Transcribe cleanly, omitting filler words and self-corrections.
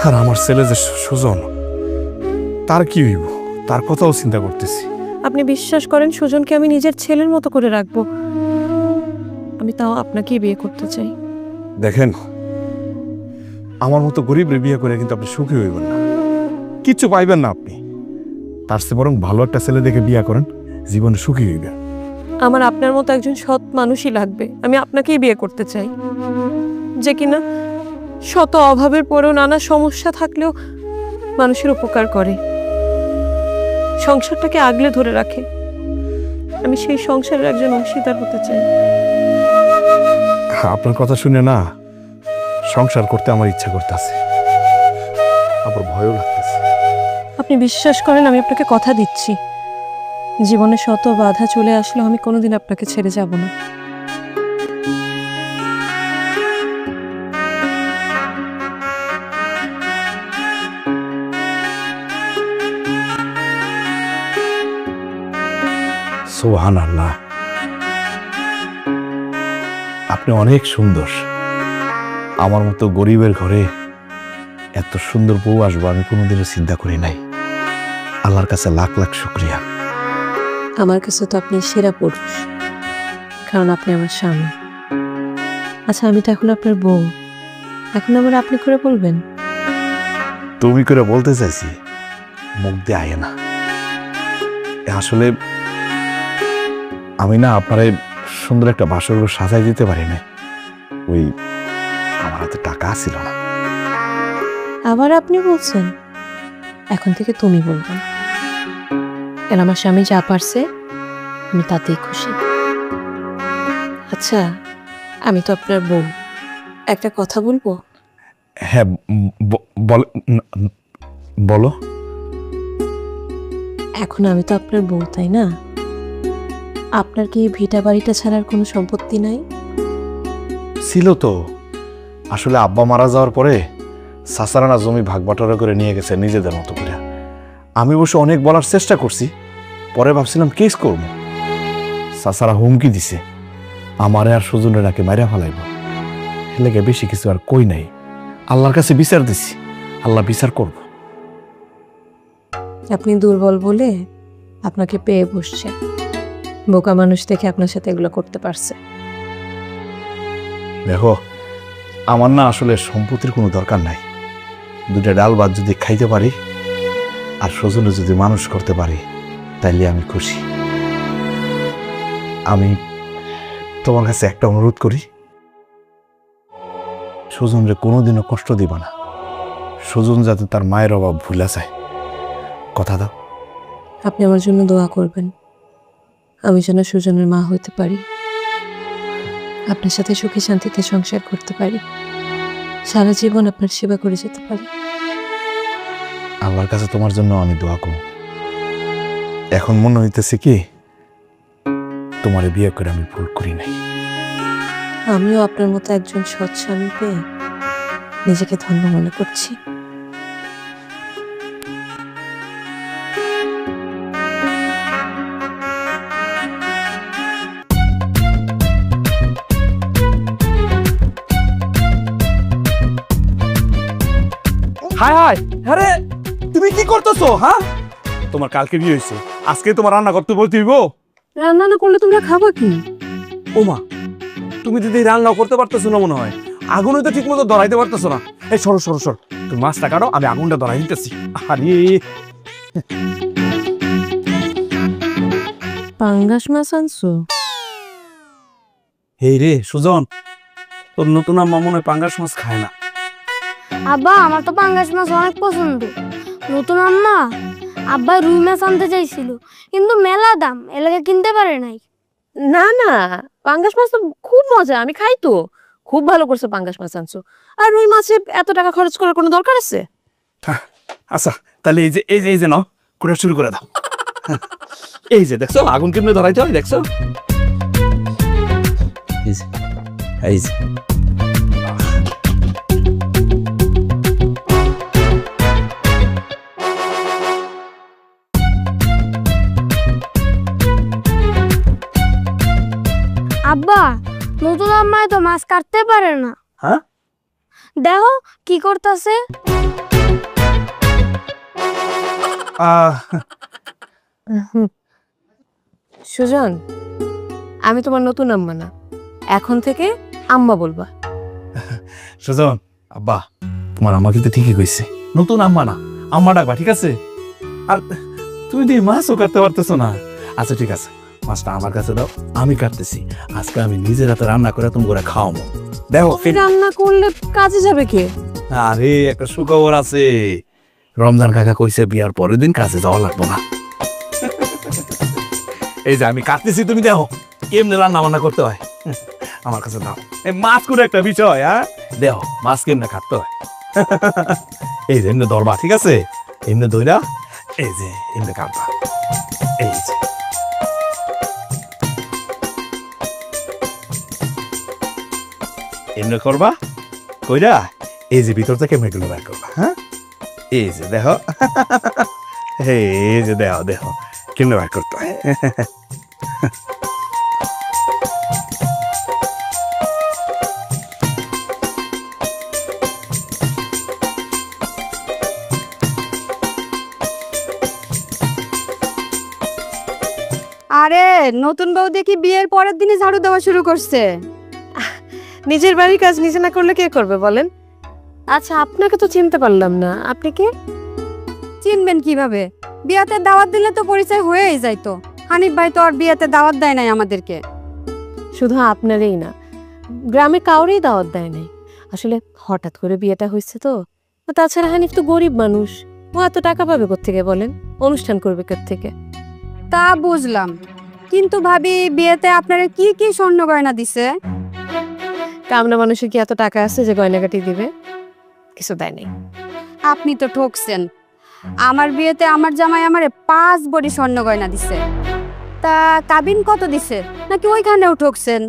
আর আমার ছেলে যে সুজন, তার কি হইব, তার কথাও চিন্তা করতেছি। আপনি বিশ্বাস করেন সুজনকে আমি নিজের ছেলের মতো করে রাখবো? আমি তাও আপনাকেই বিয়ে করতে চাই। দেখেন, আমার মতো গরিবরে বিয়ে করে কিন্তু আপনি সুখী হইবেন না, কিচ্ছু পাইবেন না আপনি। তার চেয়ে বরং ভালো একটা ছেলে দেখে বিয়ে করেন, জীবনে সুখী হইবেন। আমার আপনার মতো একজন সৎ মানুষই লাগবে। আমি আপনাকেই বিয়ে করতে চাই, যে কিনা শত অভাবের পরেও নানা সমস্যা থাকলেও মানুষের উপকার করে, সংসারটাকে আগলে ধরে রাখে। আমি সেই সংসারের একজন অংশীদার হতে চাই। আপনার কথা শুনে না সংসার করতে আমার ইচ্ছা করতেছে, আবার ভয়ও লাগতেছে। আপনি বিশ্বাস করেন, আমি আপনাকে কথা দিচ্ছি, জীবনে শত বাধা চলে আসলেও আমি কোনোদিন আপনাকে ছেড়ে যাব না। সুবহানাল্লাহ, আপনি অনেক সুন্দর। আমার মতো গরিবের ঘরে এত সুন্দর বউ আসবো আমি কোনোদিনও চিন্তা করি নাই। আল্লাহর কাছে লাখ লাখ শুকরিয়া। আমার কাছে তো আপনি সেরা পুরুষ, কারণ আপনি আমার স্বামী। আচ্ছা, আমি তো এখন আপনার বউ, এখন আমার আপনি করে বলবেন? তুমি করে বলতে চাইছি, মুখ দিয়ে আয় না। আসলে আমি না আপনারে সুন্দর একটা বাসর ঘর সাজাই দিতে পারি না, ওই আমার হাতে টাকা ছিল না। আবার আপনি বলছেন? এখন থেকে তুমি বলবেন, কেন আমার স্বামী যা পারছে আমি তাতেই খুশি। আচ্ছা, আমি তো আপনার বউ, একটা কথা বলবো? হ্যাঁ, বলো। এখন আমি তো আপনার বউ, তাই না? আপনার কি ভিটা বাড়িটা ছাড়ার কোনো সম্পত্তি নাই? ছিল তো, আসলে আব্বা মারা যাওয়ার পরে সাসারানা জমি ভাগ বাটোয়ারা করে নিয়ে গেছে নিজেদের মতো করে। আমি অবশ্য অনেক বলার চেষ্টা করছি, পরে ভাবছিলাম কেস করবো। সাসারা হুমকি দিছে আমারে আর সুজনে নাকি মাইরা ফেলাইব। এলাকে বেশি কিছু আর কই নাই, আল্লাহর কাছে বিচার দিছি, আল্লাহ বিচার করব। আপনি দুর্বল বলে আপনাকে পেয়ে বসছে, বোকা মানুষ দেখে আপনার সাথে এগুলো করতে পারছে। দেখো, আমার না আসলে সম্পত্তির কোনো দরকার নাই। দুটা ডাল ভাত যদি খাইতে পারি আর স্বজনে যদি মানুষ করতে পারি, তাইলে আমি খুশি। আমি তোমার কাছে একটা অনুরোধ করি, স্বজনরে কোনোদিনও কষ্ট দিবা না। স্বজন যাতে তার মায়ের অভাব ভুলা যায়, কথা দাও। আপনি আমার জন্য দোয়া করবেন, আমি যেন সুজনের মা হইতে পারি, আপনার সাথে সুখে শান্তিতে সংসার করতে পারি, সারা জীবন আপনার সেবা করে যেতে পারি। আল্লাহর কাছে তোমার জন্য আমি দোয়া করব। এখন মনে হইতেছে কি তোমারে বিয়ে করে আমি ভুল করি নাই। আমিও আপনার মতো একজন সৎ স্বামী পেয়ে নিজেকে ধন্য মনে করছি। হায় হায়, আরে তুমি কি করতেছো? হ্যাঁ, তোমার কালকে বিয়ে হয়েছে, আজকে তোমার রান্না করতে বলতে হইব? রান্না না করলে তোমরা খাবা কি? ওমা, তুমি যদি রান্না করতে পারতেছো না মনে হয়, আগুনে তো ঠিক মতো ধরাইতে পারতেছো না। এই সরো সরো সরো, তুমি মাছটা কাটো, আমি আগুনটা ধরাই দিতেছি। আরে পাঙ্গাস মাছ আনছো? এই রে সুজন, তোর নতুন আম্মা মনে হয় পাঙ্গাস মাছ খায় না। আব্বা, আমার তো পাঙ্গাস মাছ অনেক পছন্দ। নতুন আম্মা আব্বা রুই মাছ আনতে চাইছিল, কিন্তু মেলা দাম, এলাকা কিনতে পারে নাই। না না, পাঙ্গাস মাছ তো খুব মজা, আমি খাই তো। খুব ভালো করছো পাঙ্গাস মাছ আনছো, আর রুই মাছে এত টাকা খরচ করার কোনো দরকার আছে? আচ্ছা তাহলে এই যে নাও, করে শুরু করে দাও। এই যে দেখছো আগুন কেমনে ধরাইতে হয়, দেখছো? এই যে আব্বা, নতুন আম্মায় তো মাছ কাটতে পারে না। হ্যাঁ, দেখো কি করতেছে। সুজন, আমি তোমার নতুন আম্মা না, এখন থেকে আম্মা বলবা। সুজন, আব্বা তোমার আম্মা কিন্তু ঠিকই কইছে, নতুন আম্মা না, আম্মা ডাকবা, ঠিক আছে? আর তুমি দিয়ে মাছও কাটতে পারতেছো না। আচ্ছা ঠিক আছে, মাছটা আমার কাছে দাও, আমি কাটতেছি। আজকে আমি নিজের হাতে রান্না করে তুমি করে খাওয়াবো। দেখো রান্না করলে কাজে যাবে কে? আরে একটা সুখবর আছে, রমজান কাকা কইছে বিয়ার পরের দিন কাজে যাওয়া লাগবো না। এই যে আমি কাটতেছি, তুমি দেখো কেমনে রান্না বান্না করতে হয়। আমার কাছে দাও, এই মাছ করে একটা বিষয়, হ্যাঁ দেখো মাছ কেমনে কাটতে হয়। এই যে এমনি ধরবা, ঠিক আছে? এমনি ধইরা এই যে এমনি কাটবা, এই যে এমনি করবা, কইরা এই যে ভিতর থেকে মেগুলো বের করবা। হ্যাঁ এই যে দেখো, এই যে দেখো দেখো কেমনে বের করতে হয়। আরে নতুন বউ দেখি বিয়ের পরের দিনে ঝাড়ু দেওয়া শুরু করছে। নিজের বাড়ির কাজ নিজে না করলে কে করবে বলেন? আচ্ছা, আপনাকে তো চিনতে পারলাম না, আপনি কে? চিনবেন কিভাবে? বিয়াতে দাওয়াত দিলে তো পরিচয় হয়েই যাইতো। হানিফ ভাই তো আর বিয়াতে দাওয়াত দেয় নাই আমাদেরকে। শুধু আপনারই না, গ্রামে কাউরেই দাওয়াত দেয় নাই। আসলে হঠাৎ করে বিয়েটা হয়েছে তো। আর তাছাড়া হানিফ তো গরিব মানুষ, ও এত টাকা পাবে কোত্থেকে বলেন? অনুষ্ঠান করবে কোত্থেকে? তা বুঝলাম, কিন্তু ভাবি বিয়েতে আপনারা কি কি স্বর্ণ গয়না দিছে? কামনা মানুষের কি এত টাকা আছে যে গয়নাগাটি দিবে? কিছু দেয় নাই। আপনি তো ঠকছেন। আমার বিয়েতে আমার জামাই আমারে 5 ভরি স্বর্ণ গয়না দিছে। তা কাবিন কত দিছে? নাকি ওইখানেও ঠকছেন?